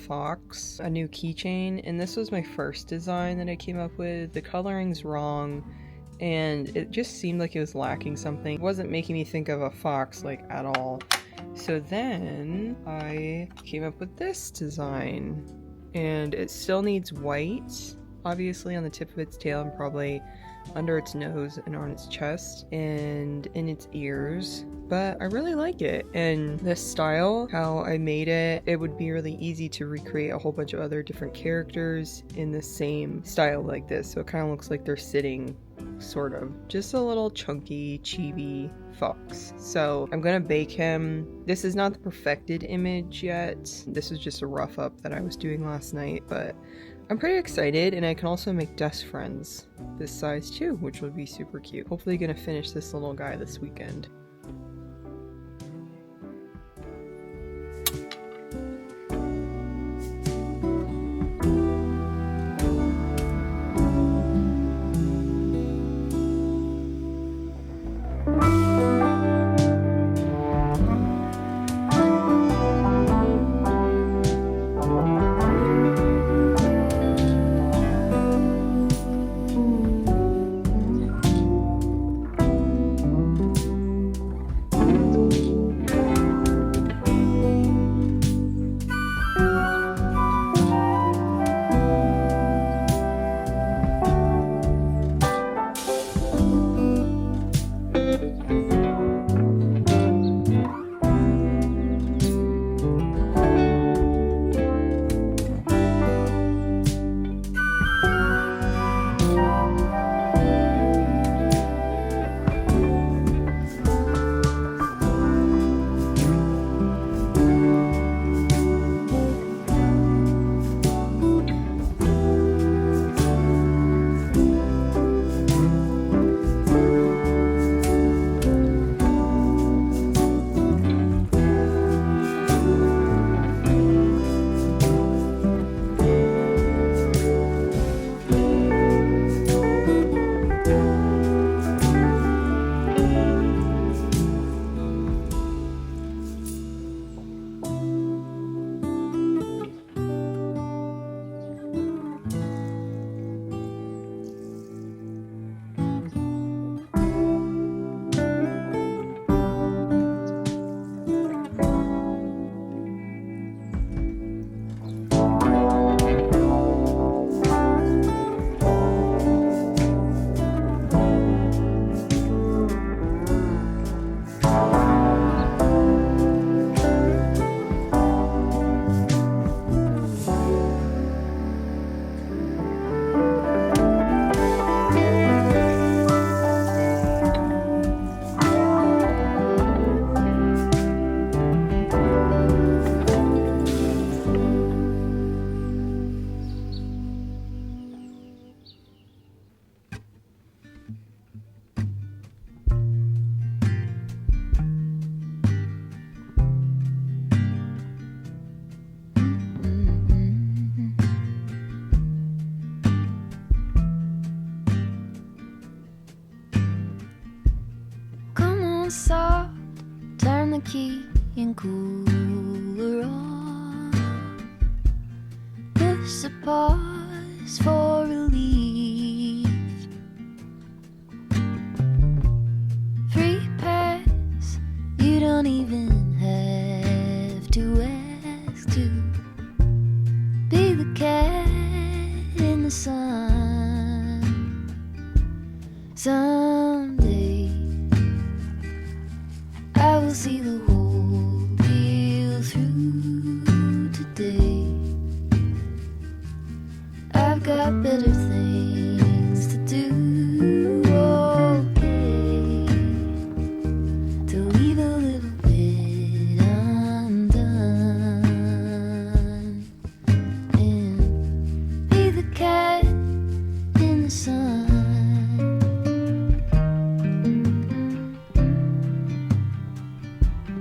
fox a new keychain, and this was my first design that I came up with. The coloring's wrong, and it just seemed like it was lacking something. It wasn't making me think of a fox like at all. So then I came up with this design, and it still needs white, obviously on the tip of its tail and probably under its nose and on its chest and in its ears, but I really like it. And this style, how I made it, it would be really easy to recreate a whole bunch of other different characters in the same style like this, so it kind of looks like they're sitting, sort of. Just a little chunky, chibi fox. So I'm gonna bake him. This is not the perfected image yet. This is just a rough up that I was doing last night, but I'm pretty excited, and I can also make dust friends this size too, which would be super cute. Hopefully gonna finish this little guy this weekend. Soft, turn the key and cooler on. Push the pause for relief. Free pass, you don't even have to ask to be the cat in the sun. Someday I will see the whole deal through today. I've got better things to do, okay, to leave a little bit undone and be the cat in the sun.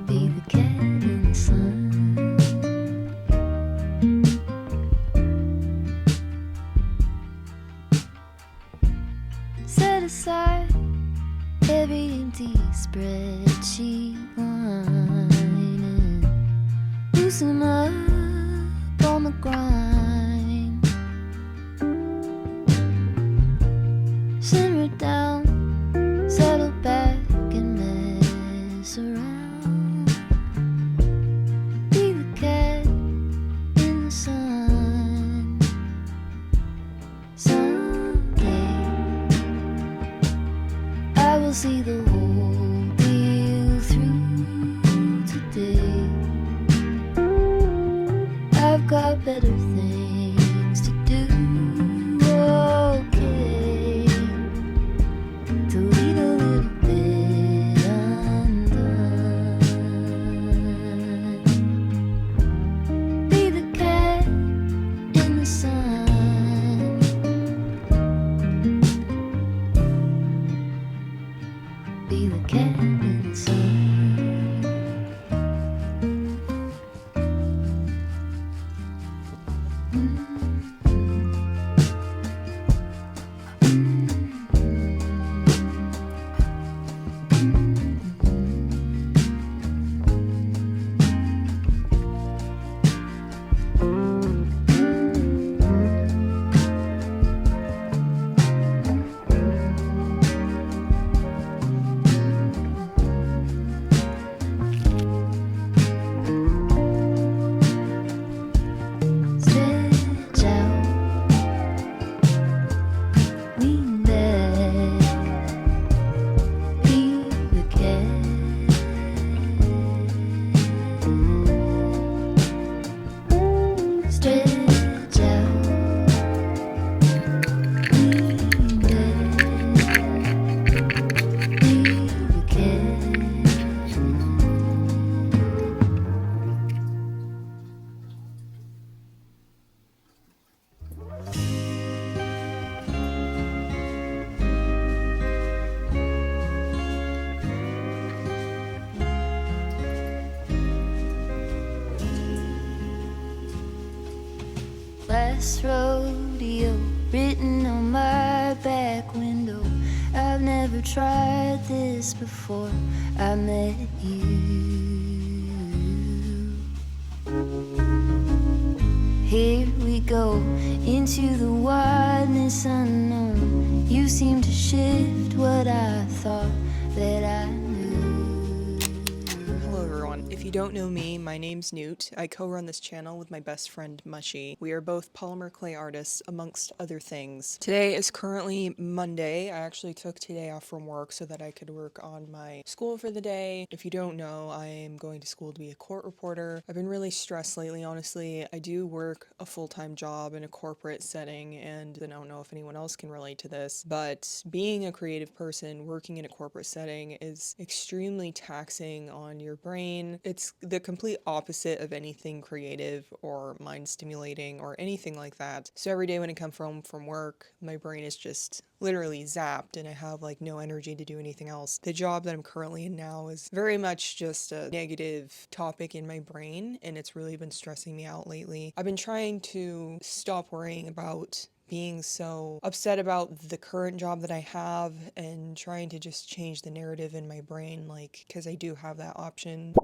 Be the cat in the sun. Set aside every empty spreadsheet line and loosen up on the grind. Simmer down, settle back and mess around. Be the cat in the sun. Someday I will see the whole deal through. Today I've got better things to do. Okay, to leave a little bit undone. Be the cat in the sun. Be the cat in the sun. Stretch out, lean back, be the cat. Stretch out, lean back, be the cat. Last rodeo written on my back window. I've never tried this before I met you. Here we go into the wideness unknown. You seem to shift what I thought that I knew. Hello everyone. If you don't know me, my name's Newt. I co-run this channel with my best friend Mushi. We are both Polymerclay artists, amongst other things. Today is currently Monday. I actually took today off from work so that I could work on my school for the day. If you don't know, I am going to school to be a court reporter. I've been really stressed lately, honestly. I do work a full-time job in a corporate setting, and I don't know if anyone else can relate to this, but being a creative person working in a corporate setting is extremely taxing on your brain. It's the complete opposite of anything creative or mind stimulating or anything like that. So every day when I come home from work, my brain is just literally zapped and I have like no energy to do anything else. The job that I'm currently in now is very much just a negative topic in my brain, and it's really been stressing me out lately. I've been trying to stop worrying about being so upset about the current job that I have and trying to just change the narrative in my brain, like, because I do have that option.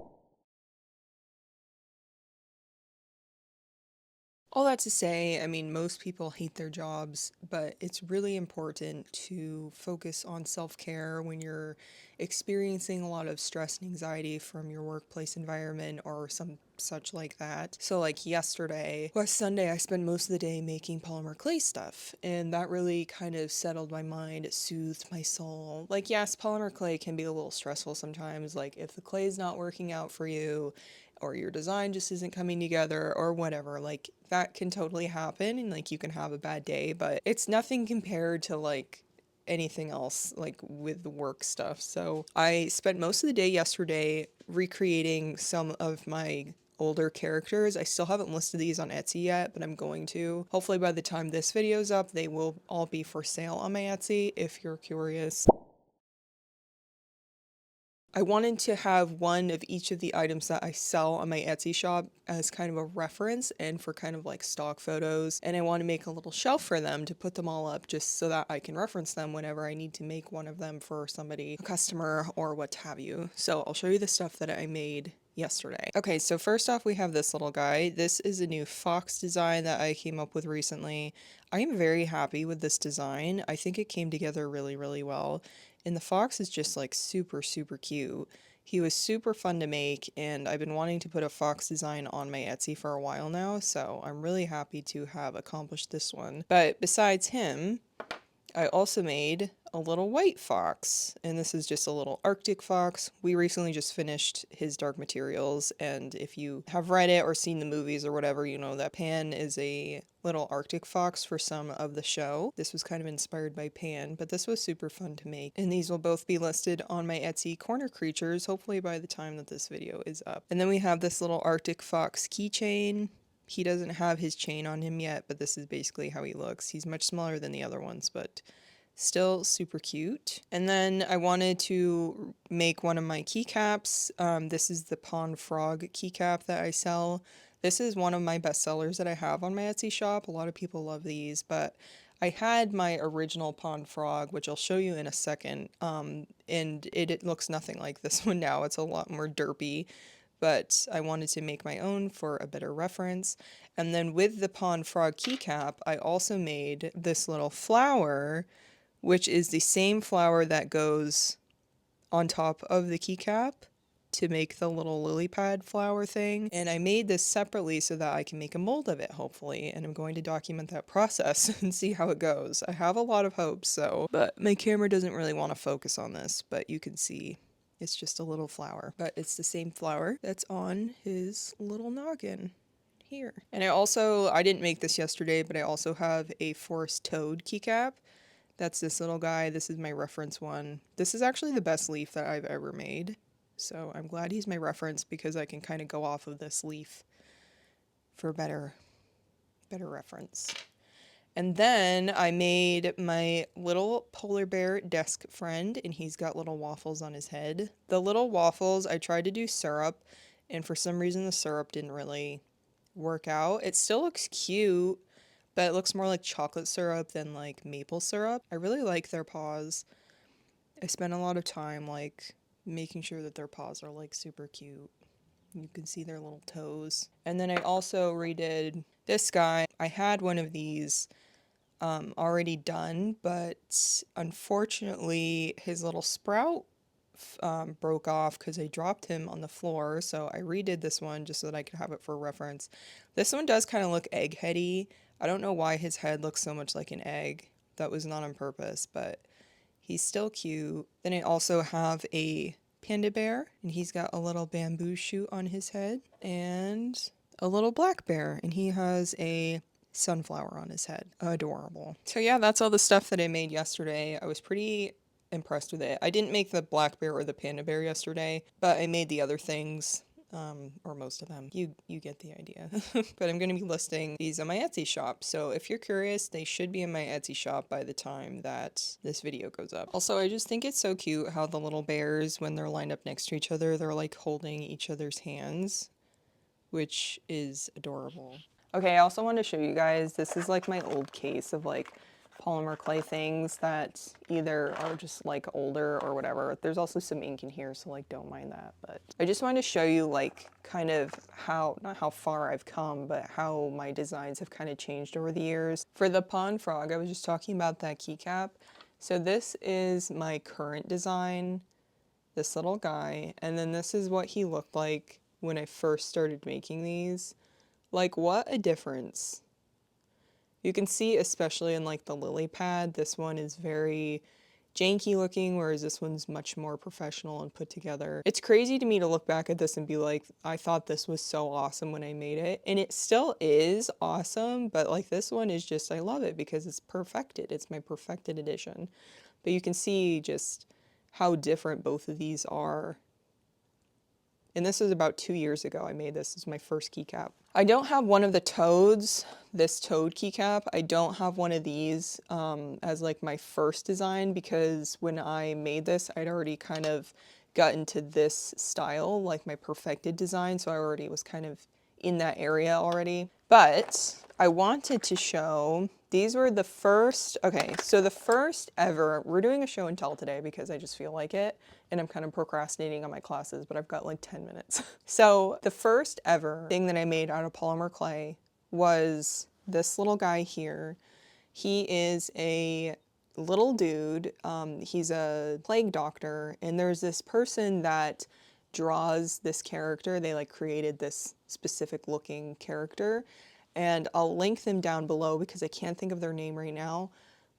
All that to say, I mean, most people hate their jobs, but it's really important to focus on self-care when you're experiencing a lot of stress and anxiety from your workplace environment or some such like that. So like yesterday, last Sunday, I spent most of the day making polymer clay stuff, and that really kind of settled my mind, it soothed my soul. Like, yes, polymer clay can be a little stressful sometimes, like if the clay is not working out for you, or your design just isn't coming together or whatever, like that can totally happen and like you can have a bad day, but it's nothing compared to like anything else like with the work stuff. So I spent most of the day yesterday recreating some of my older characters. I still haven't listed these on Etsy yet, but I'm going to. Hopefully by the time this video's up, they will all be for sale on my Etsy if you're curious. I wanted to have one of each of the items that I sell on my Etsy shop as kind of a reference and for kind of like stock photos. And I want to make a little shelf for them to put them all up just so that I can reference them whenever I need to make one of them for somebody, a customer or what have you. So I'll show you the stuff that I made yesterday. Okay, so first off we have this little guy. This is a new fox design that I came up with recently. I am very happy with this design. I think it came together really, really well. And the fox is just like super, super cute. He was super fun to make, and I've been wanting to put a fox design on my Etsy for a while now, so I'm really happy to have accomplished this one. But besides him, I also made a little white fox, and this is just a little Arctic fox. We recently just finished his Dark Materials, and if you have read it or seen the movies or whatever, you know that Pan is a little Arctic fox for some of the show. This was kind of inspired by Pan, but this was super fun to make. And these will both be listed on my Etsy Corner Creatures, hopefully by the time that this video is up. And then we have this little Arctic fox keychain. He doesn't have his chain on him yet, but this is basically how he looks. He's much smaller than the other ones, but still super cute. And then I wanted to make one of my keycaps. This is the Pond Frog keycap that I sell. This is one of my best sellers that I have on my Etsy shop. A lot of people love these, but I had my original Pond Frog, which I'll show you in a second, and it looks nothing like this one now. It's a lot more derpy, but I wanted to make my own for a better reference. And then with the Pond Frog keycap, I also made this little flower, which is the same flower that goes on top of the keycap to make the little lily pad flower thing. And I made this separately so that I can make a mold of it, hopefully, and I'm going to document that process and see how it goes. I have a lot of hopes, so, but my camera doesn't really want to focus on this, but you can see it's just a little flower, but it's the same flower that's on his little noggin here. And I didn't make this yesterday, but I also have a forest toad keycap. That's this little guy. This is my reference one. This is actually the best leaf that I've ever made. So I'm glad he's my reference because I can kind of go off of this leaf for better reference. And then I made my little polar bear desk friend, and he's got little waffles on his head. The little waffles, I tried to do syrup, and for some reason the syrup didn't really work out. It still looks cute, but it looks more like chocolate syrup than like maple syrup. I really like their paws. I spent a lot of time like making sure that their paws are like super cute. You can see their little toes. And then I also redid this guy. I had one of these already done, but unfortunately his little sprout broke off because I dropped him on the floor, so I redid this one just so that I could have it for reference. This one does kind of look eggheady. I don't know why his head looks so much like an egg. That was not on purpose, but he's still cute. Then I also have a panda bear, and he's got a little bamboo shoot on his head, and a little black bear, and he has a sunflower on his head. Adorable. So yeah, that's all the stuff that I made yesterday. I was pretty impressed with it. I didn't make the black bear or the panda bear yesterday, but I made the other things, or most of them. You get the idea. But I'm going to be listing these on my Etsy shop, so if you're curious, they should be in my Etsy shop by the time that this video goes up. Also, I just think it's so cute how the little bears, when they're lined up next to each other, they're like holding each other's hands, which is adorable. Okay, I also wanted to show you guys, this is like my old case of like Polymerclay things that either are just like older or whatever. There's also some ink in here, so like don't mind that. But I just wanted to show you like kind of how, not how far I've come, but how my designs have kind of changed over the years. For the pond frog, I was just talking about that keycap. So this is my current design, this little guy, and then this is what he looked like when I first started making these. Like, what a difference. You can see, especially in like the lily pad, this one is very janky looking, whereas this one's much more professional and put together. It's crazy to me to look back at this and be like, I thought this was so awesome when I made it. And it still is awesome, but like this one is just, I love it because it's perfected. It's my perfected edition. But you can see just how different both of these are. And this was about 2 years ago I made this. This is my first keycap. I don't have one of the toads, this toad keycap. I don't have one of these as like my first design because when I made this, I'd already kind of got into this style, like my perfected design. So I already was kind of in that area already. But I wanted to show, these were the first, okay, so the first ever, we're doing a show and tell today because I just feel like it, and I'm kind of procrastinating on my classes, but I've got like 10 minutes. So the first ever thing that I made out of polymer clay was this little guy here. He is a little dude. He's a plague doctor, and there's this person that draws this character. They like created this specific looking character, and I'll link them down below because I can't think of their name right now.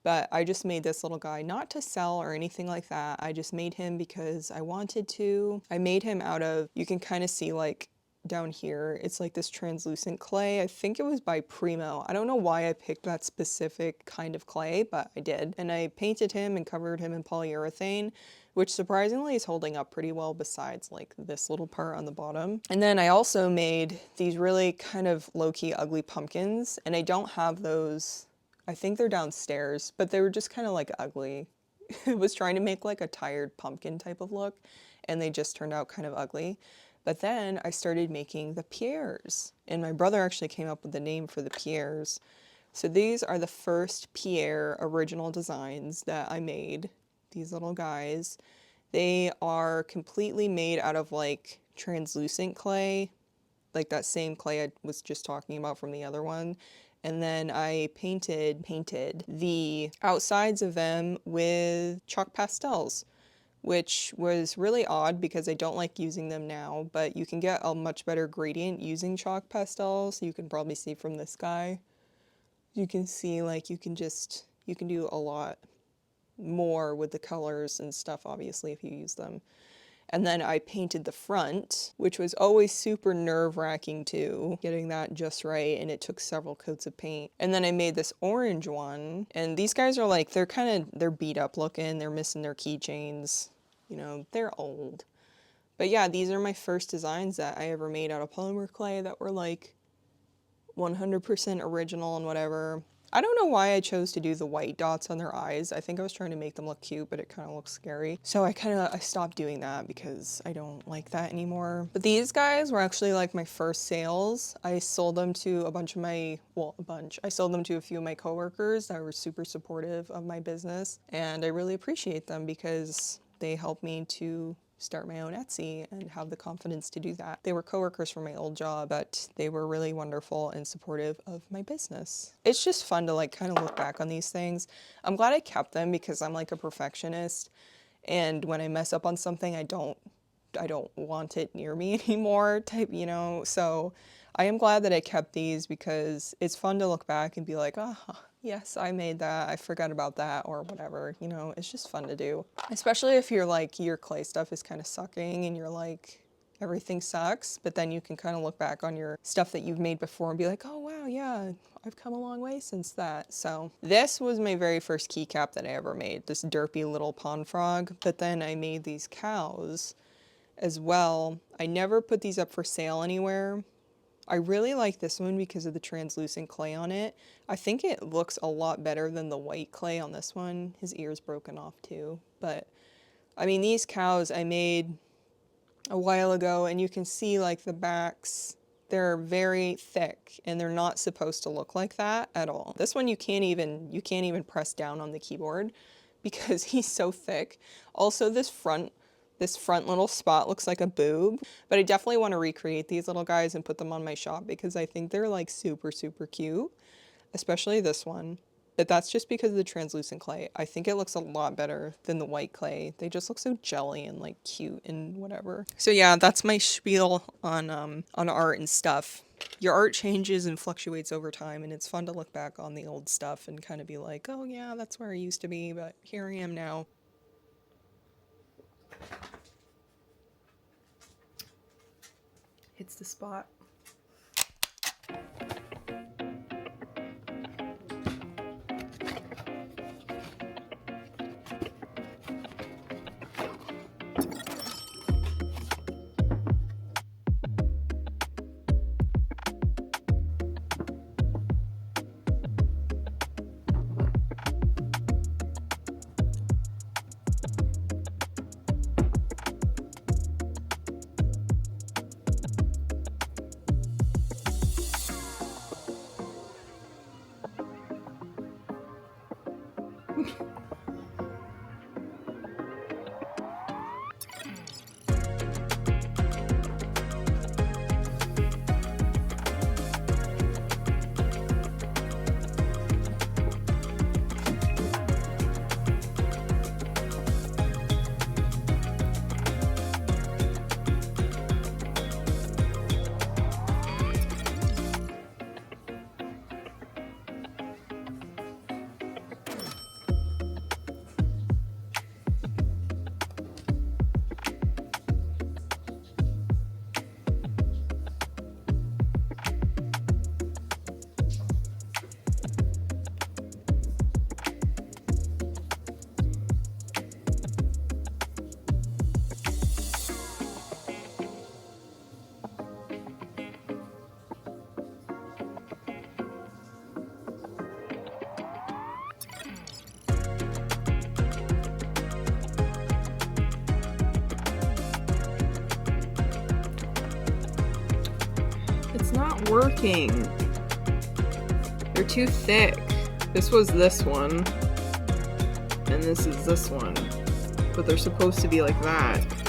But I just made this little guy, not to sell or anything like that. I just made him because I wanted to. I made him out of, you can kind of see like down here, it's like this translucent clay. I think it was by Primo. I don't know why I picked that specific kind of clay, but I did. And I painted him and covered him in polyurethane, which surprisingly is holding up pretty well besides like this little part on the bottom. And then I also made these really kind of low-key ugly pumpkins, and I don't have those. I think they're downstairs, but they were just kind of like ugly. I was trying to make like a tired pumpkin type of look, and they just turned out kind of ugly. But then I started making the pierres, and my brother actually came up with the name for the pierres. So these are the first Pierre original designs that I made, these little guys. They are completely made out of like translucent clay, like that same clay I was just talking about from the other one. And then I painted the outsides of them with chalk pastels, which was really odd because I don't like using them now, but you can get a much better gradient using chalk pastels. You can probably see from this guy. You can see like you can do a lot more with the colors and stuff, obviously, if you use them. And then I painted the front, which was always super nerve-wracking too, getting that just right, and it took several coats of paint. And then I made this orange one, and these guys are like, they're beat up looking, they're missing their keychains, you know, they're old. But yeah, these are my first designs that I ever made out of polymer clay that were like 100% original and whatever. I don't know why I chose to do the white dots on their eyes. I think I was trying to make them look cute, but it kind of looks scary. So I stopped doing that because I don't like that anymore. But these guys were actually like my first sales. I sold them to I sold them to a few of my coworkers that were super supportive of my business. And I really appreciate them because they helped me to start my own Etsy and have the confidence to do that. They were coworkers from my old job, but they were really wonderful and supportive of my business. It's just fun to like kind of look back on these things. I'm glad I kept them because I'm like a perfectionist, and when I mess up on something, I don't want it near me anymore type, you know. So I am glad that I kept these because it's fun to look back and be like, oh, yes, I made that, I forgot about that, or whatever, you know. It's just fun to do. Especially if you're like, your clay stuff is kind of sucking and you're like, everything sucks, but then you can kind of look back on your stuff that you've made before and be like, oh wow, yeah, I've come a long way since that. So this was my very first keycap that I ever made, this derpy little pond frog, but then I made these cows as well. I never put these up for sale anywhere. I really like this one because of the translucent clay on it. I think it looks a lot better than the white clay on this one. His ear's broken off too. But I mean, these cows I made a while ago, and you can see like the backs, they're very thick and they're not supposed to look like that at all. This one you can't even press down on the keyboard because he's so thick. Also, this front little spot looks like a boob, but I definitely want to recreate these little guys and put them on my shop because I think they're like super, super cute, especially this one. But that's just because of the translucent clay. I think it looks a lot better than the white clay. They just look so jelly and like cute and whatever. So yeah, that's my spiel on art and stuff. Your art changes and fluctuates over time, and it's fun to look back on the old stuff and kind of be like, oh yeah, that's where I used to be, but here I am now. Hits the spot. It's not working. They're too thick. This was this one, and this is this one, but they're supposed to be like that.